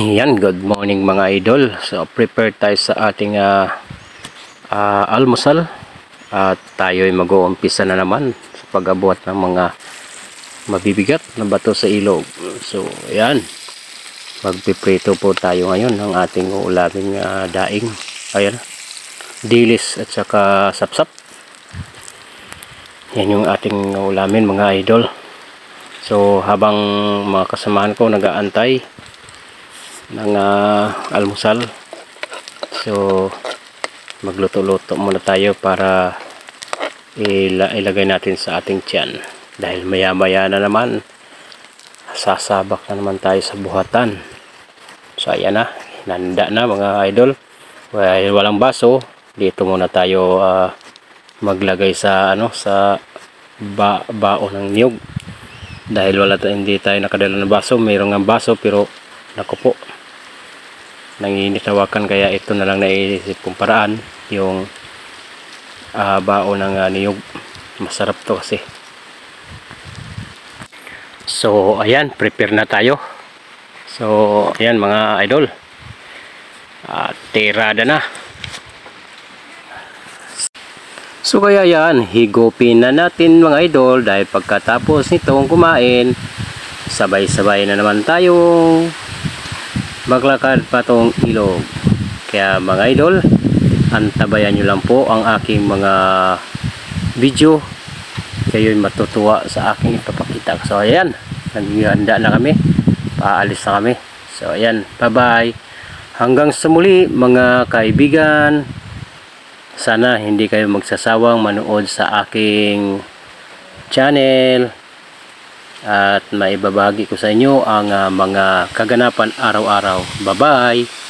Yan, good morning mga idol. So prepare tayo sa ating almusal at tayo ay mag-uumpisa na naman sa pag-abuhat ng mga mabibigat na bato sa ilog. So yan, magpiprito po tayo ngayon ng ating ulaming daing. Ayan, dilis at saka sapsap. Yan yung ating ulamin mga idol. So habang mga kasamahan ko nag-aantay ng almusal, so magluto-luto muna tayo para ilagay natin sa ating tiyan, dahil maya-maya na naman sasabak na naman tayo sa buhatan. So ayan na, nanda na mga idol. Walang baso, dito muna tayo maglagay sa sa baon ng niyog, dahil hindi tayo nakadala ng baso. Mayroong ng baso pero naku po, nanginitawakan, kaya ito na lang naisip kong paraan, yung baon ng niyog. Masarap to kasi. So ayan, prepare na tayo. So ayan mga idol, tirada na. So kaya yan, higupin na natin mga idol, dahil pagkatapos nitong kumain, sabay-sabay na naman tayong maglakad patong ilog. Kaya mga idol, antabayan nyo lang po ang aking mga video, kayo'y matutuwa sa aking ipapakita. So ayan, naghihanda na kami, paalis na kami. So ayan, bye bye, hanggang sa muli mga kaibigan. Sana hindi kayo magsasawang manood sa aking channel at maibabagi ko sa inyo ang mga kaganapan araw-araw. Bye bye.